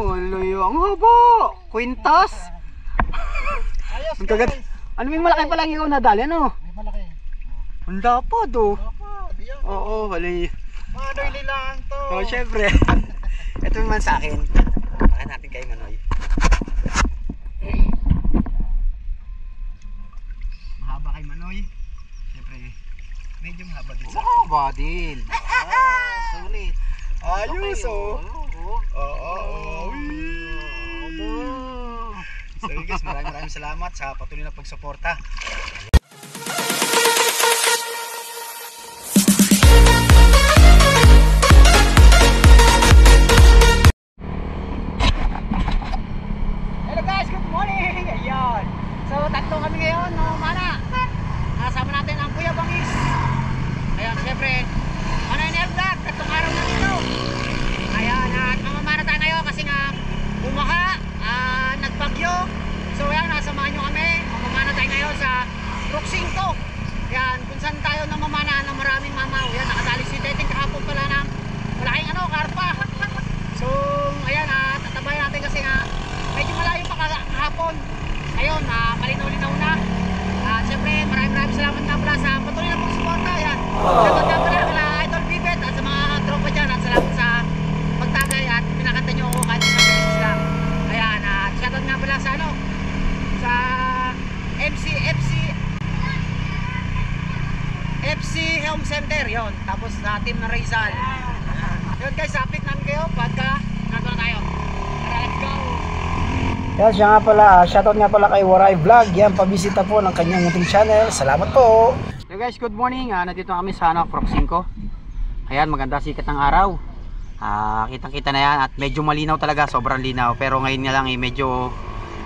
Waloy, ang haba. Quintas. Ayos Ang kagat. guys. Ano may malaki pa lang ikaw nadali, ano? May malaki. Ang lapad, oh. Diyan. Oo, waloy. Manoy lang to. Oh, syempre. Ito naman sa akin. Bakit natin kay Manoy. Mahaba kay Manoy. Syempre, medyo mahaba din sa akin. Mahaba din. Sulit. Ayos, oh. Oo. So guys, maraming salamat sa patuloy na pagsuporta. Hello guys, good morning! Ayan. So tatlo kami ngayon, no, mana. Kasama natin ang Kuya Bangis. Ayan, syempre, Manoy Nel Vlog, tatlong araw na dito. Ayan, at mamamana tayo ngayon kasi nga bumaha, nagbagyo. So ayan, nasamahan nyo kami. Mamamana tayo ngayon sa Proxinto. Ayan, kung saan tayo namamana ng maraming mamaw. Ayan, nakadali si Teting kahapon pala ng malaking karpa. So ayan, tatabayan natin kasi nga medyo malayo pa kahapon. Ayun, malinaw-linaw na. Siyempre, maraming salamat nga pala sa patuloy na pagsuporta. Ayan, salamat nga pala kala Idol Bibet at sa mga tropa dyan. At salamat sa pagtagay at pinakanta nyo ako kahit isang beses lang. Ayan, at shoutout nga pala sa ano, sa FC Home Center. Yun, tapos sa team ng Rizal. Yun guys, update namin kayo pagka nandun na tayo. Let's go! Yan, siya nga pala, shoutout nga pala kay Waray Vlog. Yan, pabisita po ng kanyang munting channel. Salamat po! So guys, good morning. Nandito kami sa Proxinco. Ayan, maganda sikat ng araw. Kitang-kita na yan at medyo malinaw talaga, sobrang linaw. Pero ngayon nga lang medyo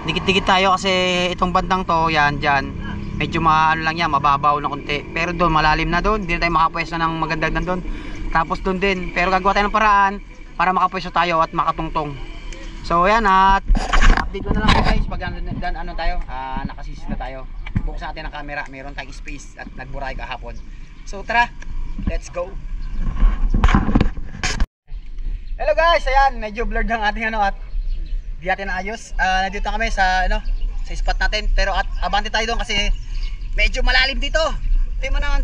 dikit-dikit tayo kasi itong bandang to, yan, dyan. Medyo ano lang yan, mababaw na konti. Pero doon, malalim na doon. Hindi na tayo makapwesto ng magandang doon. Tapos doon din. Pero gagawa tayo ng paraan para makapwesto tayo at makatungtong. So yan, at update ko na lang guys pag ano tayo, nakasisid na tayo. Buksan natin ang camera, mayroon tayong space at nagburay kahapon. So tara, let's go. Hello guys, ayan, medyo blurred ang ating ano at di natin naayos. Nandito kami sa ano, sa spot natin, pero at abante tayo doon kasi medyo malalim dito. Tingnan mo naman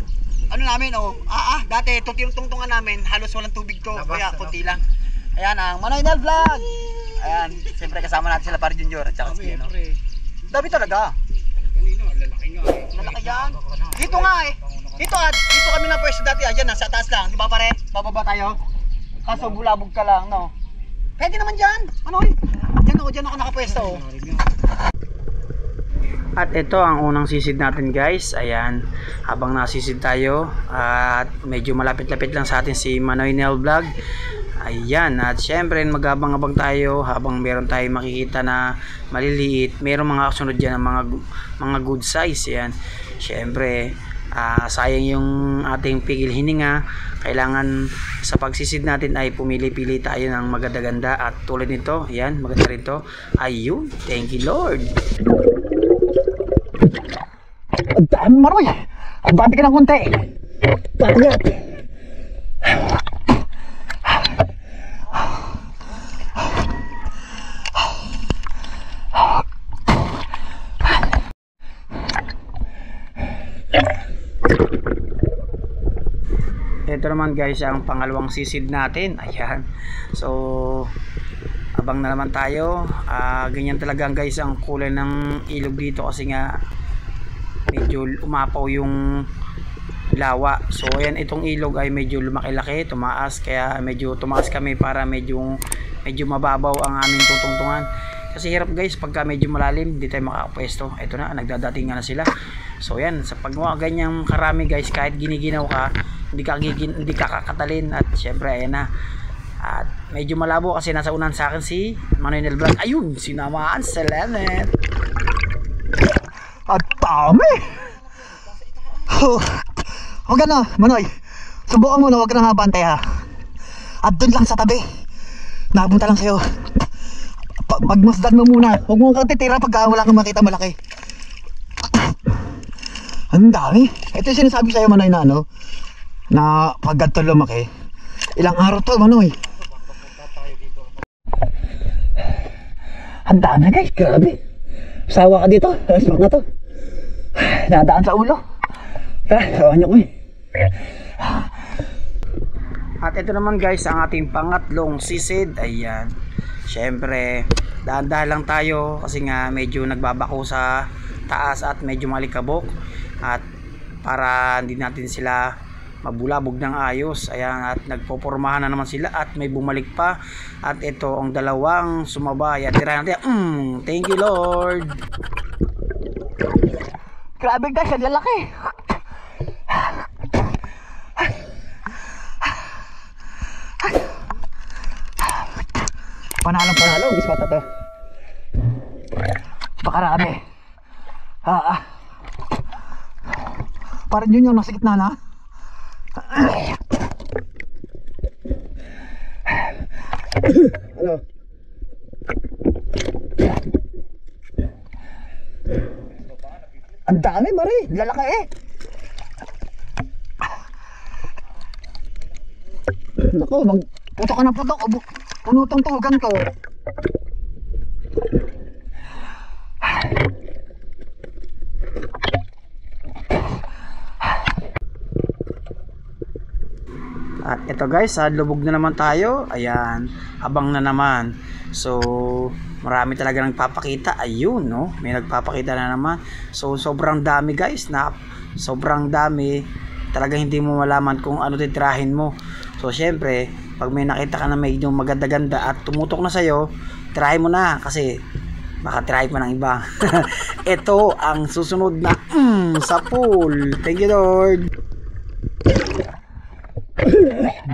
ano namin, oh. Dati tungtungan namin, halos walang tubig to, kaya konti lang. Ayan ang Manoy Nel Vlog. Ayan, siyempre kasama natin sila Par Junior at saka si ano. Dami talaga. Kanina, lalaki nga eh. Lalaki yan. Dito nga eh. Dito kami na pwesto dati. Ayan, nasa taas lang. Di ba pare? Bababa tayo. Kaso bulabog ka lang, no? Pwede naman dyan. Manoy. Diyan ako nakapwesto. Oh. At ito ang unang sisid natin guys. Ayan, habang nasisid tayo at medyo malapit-lapit lang sa atin si Manoy Nel Vlog. Ayan, at syempre magabang-abang tayo habang meron tayong makikita na maliliit. Meron mga kasunod dyan ng mga good size. Ayan, syempre sayang yung ating pigil hininga. Kailangan sa pagsisid natin ay pumili-pili tayo ng maganda-ganda. At tulad nito, ayan, maganda rin to. Ayun, thank you Lord. Maroy, agbati ka ng konti. Bakit? Ito naman guys ang pangalawang sisid natin. Ayan, so abang na naman tayo. Ganyan talaga guys ang kulay ng ilog dito kasi nga medyo umapaw yung lawa. So ayan, itong ilog ay medyo lumaki-laki, tumaas, kaya medyo tumaas kami para medyo mababaw ang aming tutungtungan. Kasi hirap guys pagka medyo malalim, hindi tayo makakapwesto. Ito na, nagdadating na sila. So yan, sa paggawa ganyang karami guys, kahit giniginaw ka, hindi ka kakatalin. At syempre ayan na, at medyo malabo kasi nasa unan sa akin si Manoy Nel Vlog. Ayun, sinamaan, salamat. At dami. Huwag na Manoy, subukan mo na, huwag ka nang habantay ha. At doon lang sa tabi, nabunta lang sa'yo. Pagmasdan mo muna, huwag mo kang titira pagka wala kang makita malaki. Ang dami. Ito yung sinasabi sa'yo Manoy na ano, na pag ganito lumaki, ilang araw to Manoy. Ang dami guys, grabe. Sawa ka dito, spot na to. Nadaan sa ulo. Sawa nyo ko eh. At ito naman guys, ang ating pangatlong sisid. Ayan. Siyempre, dahan-dahan lang tayo kasi nga medyo nagbabako sa taas at medyo malikabok. At para hindi natin sila mabulabog ng ayos, ayan, at nagpopormahan na naman sila at may bumalik pa. At ito ang dalawang sumabay at tirahan natin. Thank you Lord. Grabe guys, ang lalaki. Panalo ispat na to. Pakarami. Parang yun yung nasa gitna na. Ano? Ang dami bari, lalaki eh. Naku, magputok ka na putok. Punutong tugan ko. At ito guys, lubog na naman tayo. Ayan, abang na naman. So, marami talaga nagpapakita. Ayun, no? May nagpapakita na naman. So, sobrang dami guys. Sobrang dami. Talaga hindi mo malaman kung ano titirahin mo. So, syempre, pag may nakita ka na medyo maganda-ganda at tumutok na sa'yo, tirahin mo na kasi baka tirahin mo ng iba. Ito ang susunod na sa pool. Thank you Lord.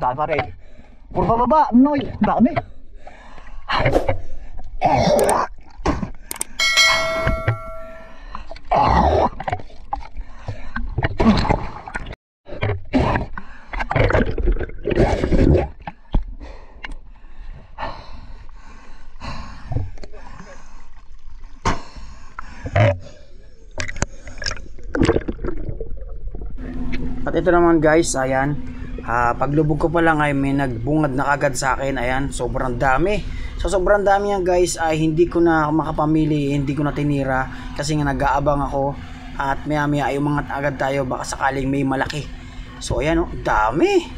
Dami pa rin. Puro bababa, Noy. Dami. At ito naman guys, ayan. Paglubog ko pa lang ay may nagbungad na kagad sa akin. Ayan, sobrang dami. So sobrang dami yan guys, ay hindi ko na makapamili, hindi ko na tinira kasi nga nag-aabang ako. At maya maya ay umangat agad tayo baka sakaling may malaki. So ayan oh, dami.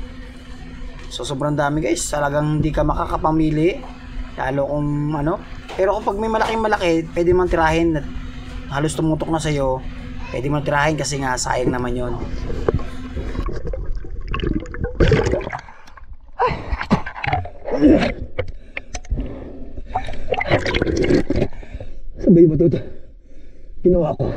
So sobrang dami guys, talagang hindi ka makakapamili. Lalo kung ano. Pero kapag may malaking malaki, pwede man tirahin at halos tumutok na sa'yo. Pwede man tirahin kasi nga sayang naman yun. Sabay ba ito? Ginawa ko.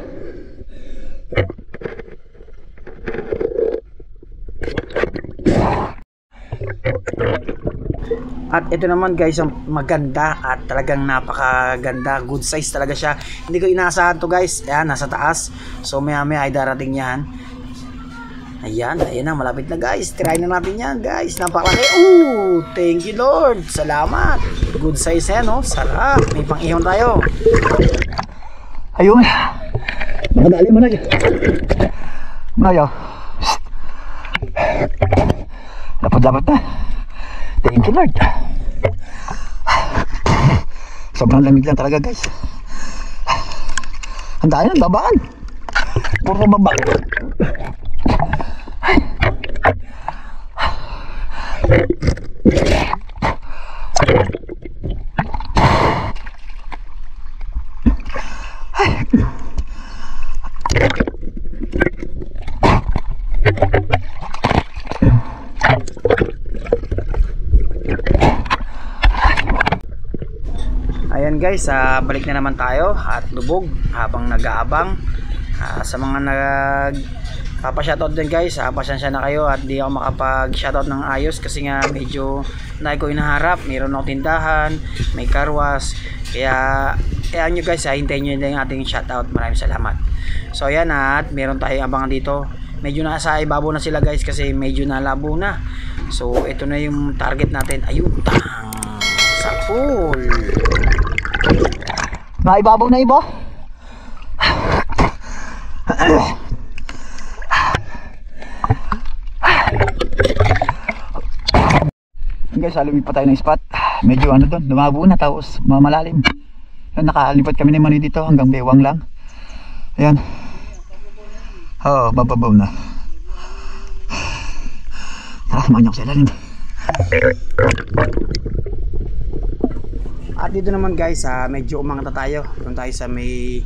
At ito naman guys, ang maganda at talagang napakaganda. Good size talaga siya. Hindi ko inaasahan to guys. Ayan, nasa taas. So maya maya ay darating yan. Ayan, ayan na, malapit na guys. Try na natin yan guys. Napakalaki. Thank you Lord. Salamat. Good size yan, no? Sarap. May pang-ihon tayo. Ayun. Nakadali mo na yun. Mayo. Dapat na. Thank you Lord. Sobrang lamig lang talaga guys. Ang dami ng babaan. Puro baba. Ayan guys, balik na naman tayo at lubog habang nag-aabang. Sa mga nagpapa-shoutout din guys, pasensya na kayo at di ako makapag-shoutout ng ayos kasi nga medyo na ko inaharap. Mayroon ako tindahan, may karwas. Kaya nyo guys, hintayin nyo lang yung ating shoutout. Maraming salamat. So ayan, at meron tayong abangan dito. Medyo nasa ibabaw na sila guys kasi medyo nalabo na. So ito na yung target natin. Ayun, sa pool. Naibabaw na iba. Guys, lumipat tayo ng spot. Medyo ano doon, lumabo na tapos mamalalim. Nakalipat kami ni Manoy dito hanggang Bewang lang. Ayan. Oo, bababaw na. Tara, samahan niyo ako sa ilalim. At dito naman guys, medyo umangat na tayo. Doon tayo sa may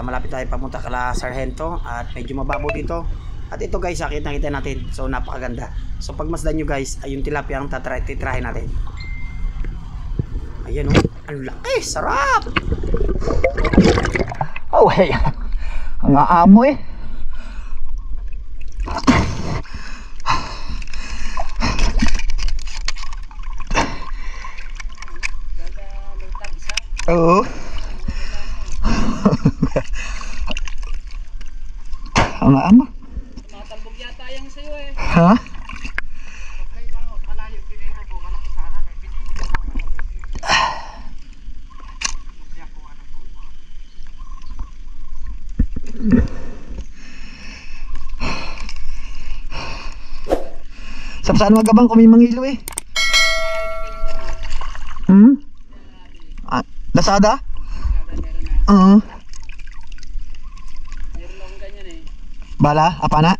malapit tayo papunta kala Sargento at medyo mababaw dito. At ito guys, nakita natin. So napakaganda. So pagmasdan nyo guys, ay yung tilapia ang titrahin natin. Ayan oh, ang laki, sarap. Oh hey, ang aamoy. Oo. Ang ama. Tumatalbog yata yung sa'yo eh. Ha? Saan magabang kung may mangilo eh? Lazada? Oo. Meron akong ganyan eh. Bala? Apa na?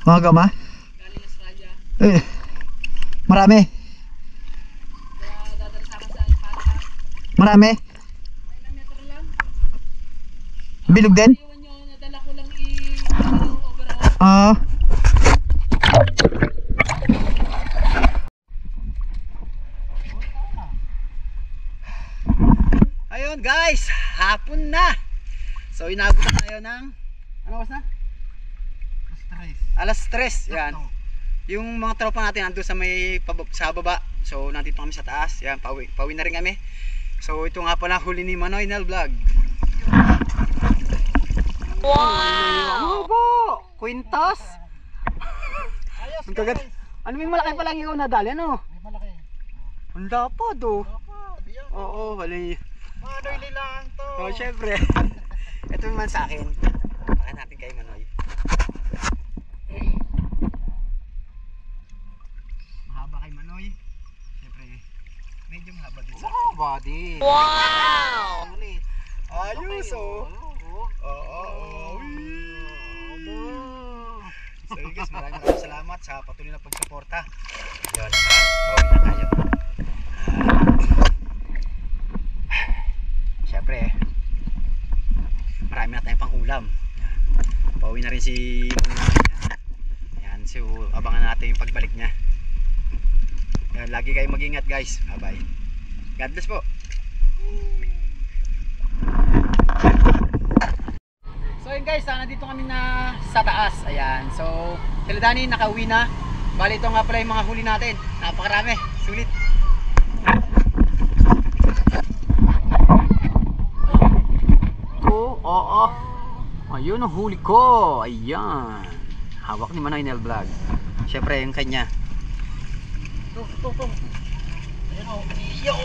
Mga gama? Galing Australia. Eh. Marami? Kaya dadala sa akin sa Espanya. Marami? May ilang metro lang. Bilog din? Iwan nyo, nadala ko lang overall. Ah. Ayun guys, hapon na. So inabot na tayo ng ano oras na? Alas 3. Yan. Yung mga tropa natin nandun sa may sa baba. So nandito kami sa taas. Yan, pauwi na rin kami. So ito nga pala huli ni Manoy Nel Vlog. Wow! Ano Quintas? Ayos Ang kagat. guys. Ano may malaki pa lang ikaw nadali ano? May malaki. Ang lapad oh. Diyan. Oo, hali. Manoy lilang to. Oh, syempre. Ito naman sa akin. Baka natin kay Manoy. Mahaba kay Manoy. Syempre, medyo mahaba din sa akin. Mahaba din. Wow! Ayos oh. Oo. So yun guys, maraming salamat sa patuloy na pagsuporta. Yun, bawi na tayo. Siyempre, marami na tayong pang ulam. Pauwi na rin si Ayan, so abangan natin yung pagbalik niya. Ayan, lagi kayong mag-ingat guys. Bye bye. God bless po. So yun guys, nandito kami na sa taas. Ayan, so sila Dani nakauwi na. Bali ito nga pala yung mga huli natin. Napakarami, sulit. Oo. Ayun ang huli ko. Ayan. Hawak ni Manoy Nel Vlog. Siyempre yung kanya. Ayan o.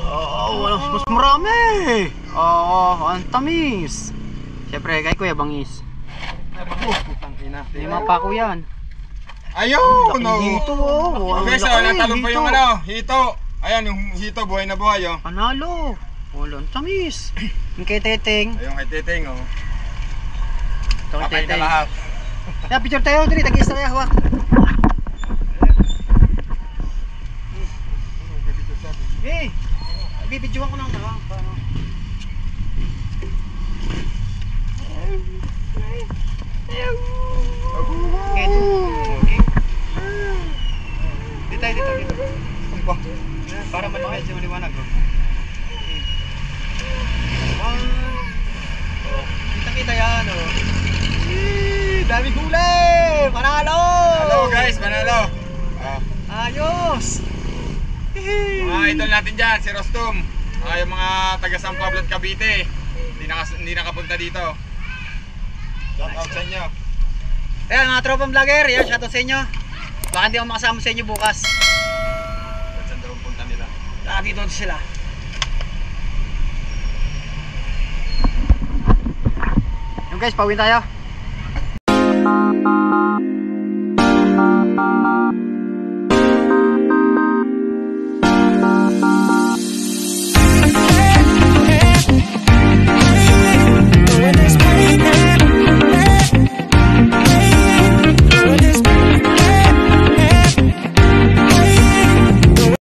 Oo, mas marami. Oo, ang tamis. Siyempre kay Kuya Bangis. Lima pa ko yan. Ayun! Hito oh. Okay, so natalong pa yung ano, hito. Ayan, yung hito, buhay na buhay oh. Panalo. Wala, ang tamis. Yung kay Teteng. Ayun kay Teteng oh. Ito kay Patay na Teteng. lahat. Kaya picture tayo, dali, tag-isa tayo, hawak. Eh, bibidyohan ko lang na. Paano? Dito. Para medyo maliwanag. Kita yan oh. Dami huli! Panalo! Hello guys, manalo. Ayos! Mga idol natin dyan, si Rostum. Yung mga taga San Pablo at Cavite. Hindi nakapunta dito. Shout out sa inyo. Ayan mga tropang vlogger, yan, shoutout sa inyo. Baka hindi ako makasama sa inyo bukas. Saan daw ang punta nila? Dito sila. Yung guys, pauwi tayo.